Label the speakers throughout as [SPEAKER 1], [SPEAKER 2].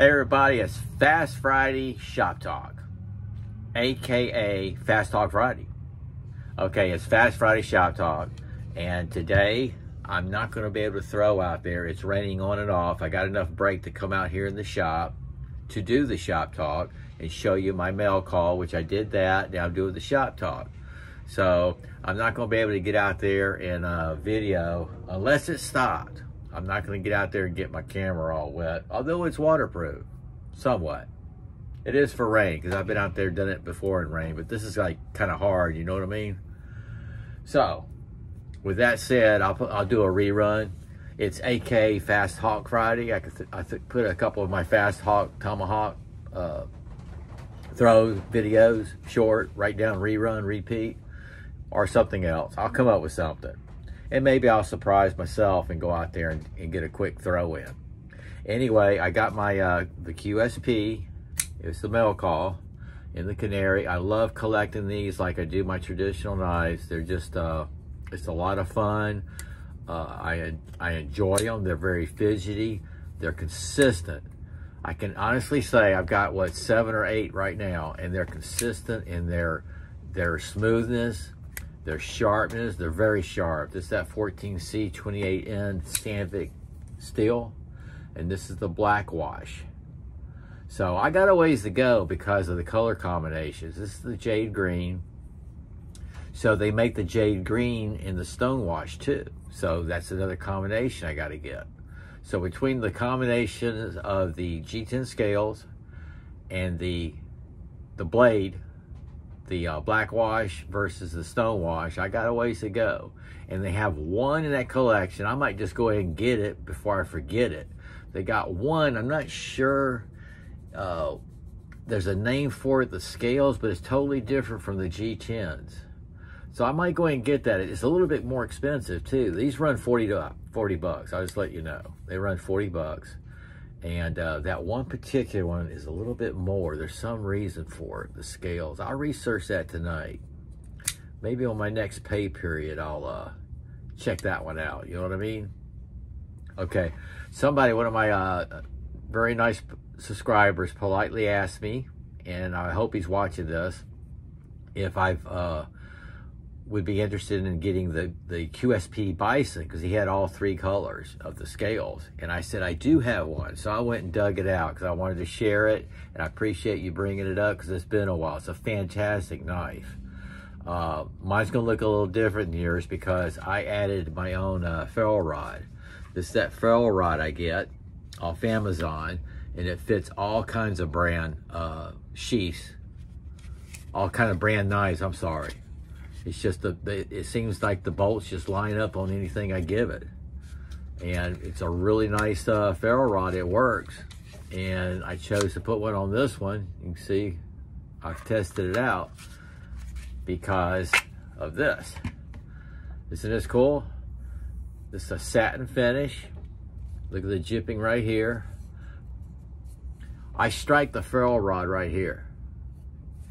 [SPEAKER 1] Hey everybody, it's Fast Friday Shop Talk, aka Fast Talk Friday. Okay, it's Fast Friday Shop Talk, and today I'm not going to be able to throw out there. It's raining on and off. I got enough break to come out here in the shop to do the shop talk and show you my mail call, which I did that. Now I'm doing the shop talk. So I'm not going to be able to get out there and video unless it's stopped. I'm not going to get out there and get my camera all wet, although it's waterproof, somewhat. It is for rain, because I've been out there done it before in rain, but this is like kind of hard, you know what I mean? So, with that said, I'll do a rerun. It's AK Fast Hawk Friday. I put a couple of my Fast Hawk Tomahawk throw videos, short, write down rerun, repeat, or something else. I'll come up with something. And maybe I'll surprise myself and go out there and get a quick throw in. Anyway, I got my the QSP. It's the mail call in the Canary. I love collecting these like I do my traditional knives. They're just, it's a lot of fun. I enjoy them. They're very fidgety. They're consistent. I can honestly say I've got, what, 7 or 8 right now, and they're consistent in their smoothness, their sharpness. They're very sharp. This is that 14C 28N Stanvic steel, and this is the black wash. So I got a ways to go because of the color combinations. This is the jade green. So they make the jade green in the stone wash too. So that's another combination I got to get. So between the combinations of the G10 scales and the blade, the black wash versus the stone wash, I got a ways to go. And they have one in that collection. I might just go ahead and get it before I forget it. They got one, I'm not sure, there's a name for it, the scales, but it's totally different from the G10s. So I might go ahead and get that. It's a little bit more expensive too. These run 40 bucks, I'll just let you know. They run 40 bucks. And that one particular one is a little bit more. There's some reason for it, the scales. I'll research that tonight. Maybe on my next pay period, I'll check that one out. You know what I mean? Okay. Somebody, one of my very nice subscribers, politely asked me, and I hope he's watching this, if I would be interested in getting the QSP Bison, because he had all 3 colors of the scales. And I said, I do have one. So I went and dug it out because I wanted to share it. And I appreciate you bringing it up because it's been a while. It's a fantastic knife. Mine's going to look a little different than yours because I added my own ferrule rod. This is that ferrule rod I get off Amazon. And it fits all kinds of brand sheaths. All kind of brand knives, I'm sorry. It's just, it seems like the bolts just line up on anything I give it. And it's a really nice ferrule rod. It works. And I chose to put one on this one. You can see I've tested it out because of this. Isn't this cool? This is a satin finish. Look at the jipping right here. I strike the ferrule rod right here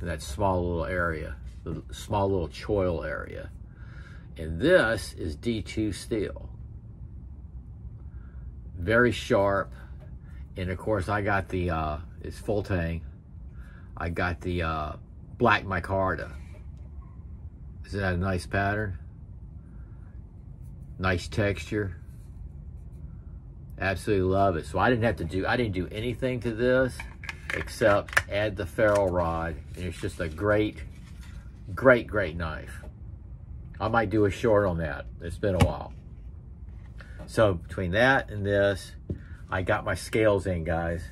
[SPEAKER 1] in that small little area. The small little choil area. And this is D2 steel. Very sharp. And of course I got the, it's full tang. I got the black micarta. Isn't that a nice pattern? Nice texture. Absolutely love it. So I didn't do anything to this except add the ferrule rod. And it's just a great knife. I might do a short on that. It's been a while. So between that and this, I got my scales in, guys.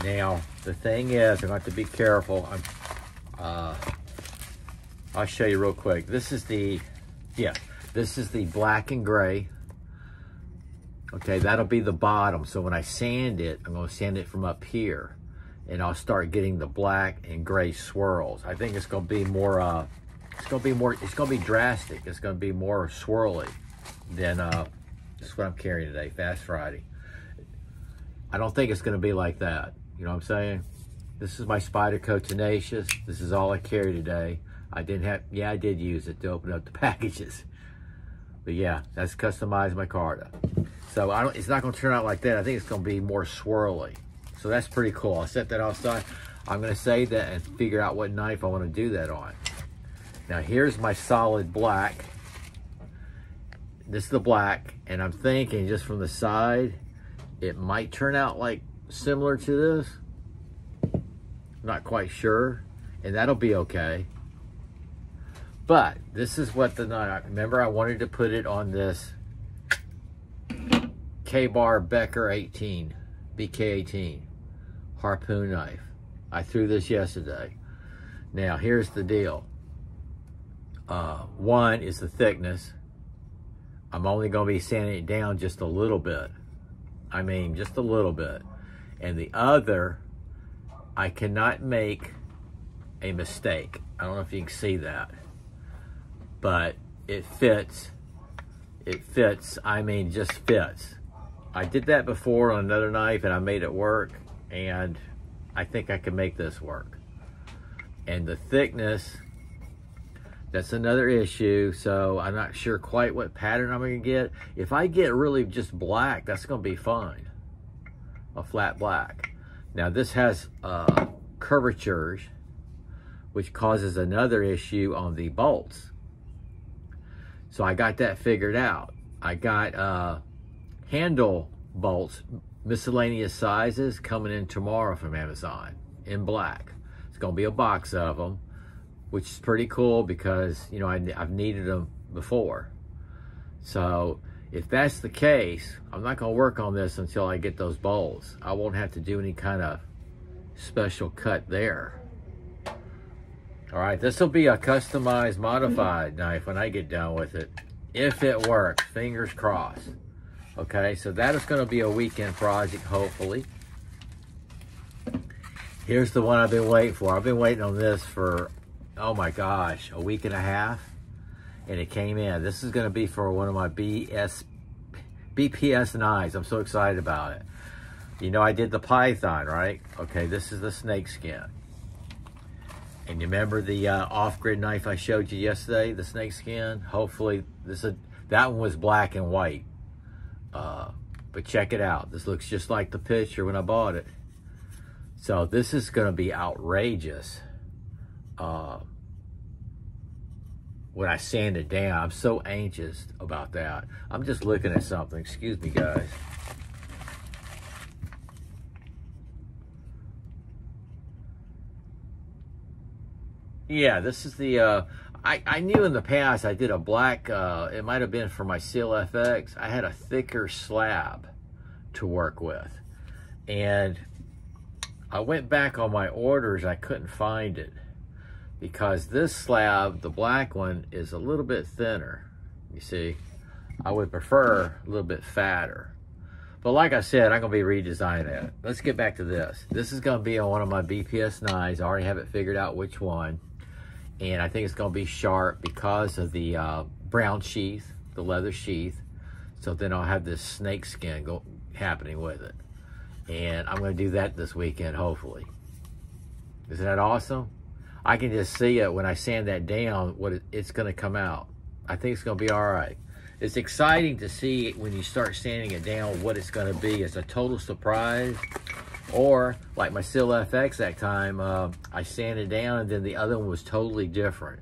[SPEAKER 1] Now the thing is, I have to be careful. I'll show you real quick. This is the black and gray. Okay, that'll be the bottom. So when I sand it, I'm going to sand it from up here. And I'll start getting the black and gray swirls. I think it's going to be more, it's going to be drastic. It's going to be more swirly than, this is what I'm carrying today, Fast Friday. I don't think it's going to be like that. You know what I'm saying? This is my Spyderco Tenacious. This is all I carry today. I did use it to open up the packages. But yeah, that's customized micarta. So it's not going to turn out like that. I think it's going to be more swirly. So that's pretty cool. I'll set that outside. I'm gonna save that and figure out what knife I wanna do that on. Now here's my solid black. This is the black, and I'm thinking just from the side, it might turn out like similar to this. Not quite sure, and that'll be okay. But this is what the knife, remember I wanted to put it on this K-Bar Becker 18, BK18 harpoon knife. I threw this yesterday. Now here's the deal. One is the thickness. I'm only gonna be sanding it down just a little bit. I mean, just a little bit. And the other, I cannot make a mistake. I don't know if you can see that, but it fits. It fits, I mean, just fits. I did that before on another knife and I made it work, and I think I can make this work. And the thickness, that's another issue, so I'm not sure quite what pattern I'm gonna get. If I get really just black, that's gonna be fine. A flat black. Now this has curvatures, which causes another issue on the bolts. So I got that figured out. I got handle bolts, miscellaneous sizes, coming in tomorrow from Amazon in black. It's gonna be a box of them, which is pretty cool because, you know, I've needed them before. So if that's the case, I'm not gonna work on this until I get those bolts. I won't have to do any kind of special cut there. All right, this will be a customized, modified knife when I get done with it. If it works, fingers crossed. Okay, so that is gonna be a weekend project, hopefully. Here's the one I've been waiting for. I've been waiting on this for, oh my gosh, a week and a half, and it came in. This is gonna be for one of my BPS knives. I'm so excited about it. You know, I did the python, right? Okay, this is the snake skin. And you remember the off-grid knife I showed you yesterday, the snake skin? Hopefully, that one was black and white. But check it out. This looks just like the picture when I bought it. So this is gonna be outrageous. When I sand it down, I'm so anxious about that. I'm just looking at something, excuse me guys. Yeah, this is the, I knew in the past I did a black, it might have been for my Seal FX. I had a thicker slab to work with. And I went back on my orders, I couldn't find it. Because this slab, the black one, is a little bit thinner. You see, I would prefer a little bit fatter. But like I said, I'm gonna be redesigning it. Let's get back to this. This is gonna be on one of my BPS knives. I already have it figured out which one. And I think it's gonna be sharp because of the brown sheath, the leather sheath. So then I'll have this snake skin happening with it. And I'm gonna do that this weekend, hopefully. Isn't that awesome? I can just see it when I sand that down, what it's gonna come out. I think it's gonna be all right. It's exciting to see when you start sanding it down what it's gonna be. It's a total surprise. Or like my Seal FX that time, I sanded down and then the other one was totally different.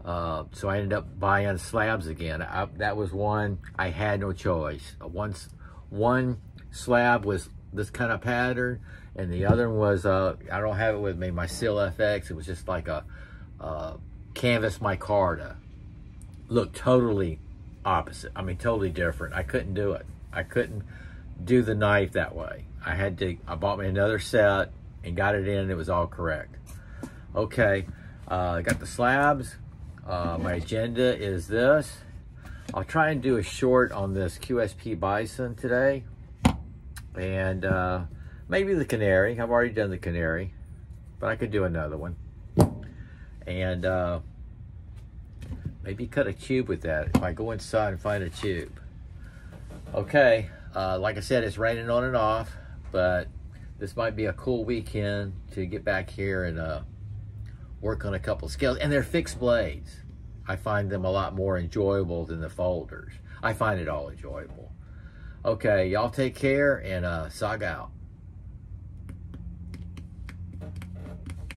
[SPEAKER 1] So I ended up buying slabs again. That was one, I had no choice. One slab was this kind of pattern, and the other one was, I don't have it with me, my Seal FX. It was just like a canvas micarta. Looked totally opposite. I mean, totally different. I couldn't do it. I couldn't do the knife that way. I bought me another set and got it in, and it was all correct. Okay, I got the slabs. My agenda is this. I'll try and do a short on this QSP Bison today. And maybe the canary. I've already done the canary, but I could do another one. And maybe cut a tube with that if I go inside and find a tube. Okay, like I said, it's raining on and off, but this might be a cool weekend to get back here and work on a couple scales. And they're fixed blades. I find them a lot more enjoyable than the folders. I find it all enjoyable. Okay, y'all take care and Sog out.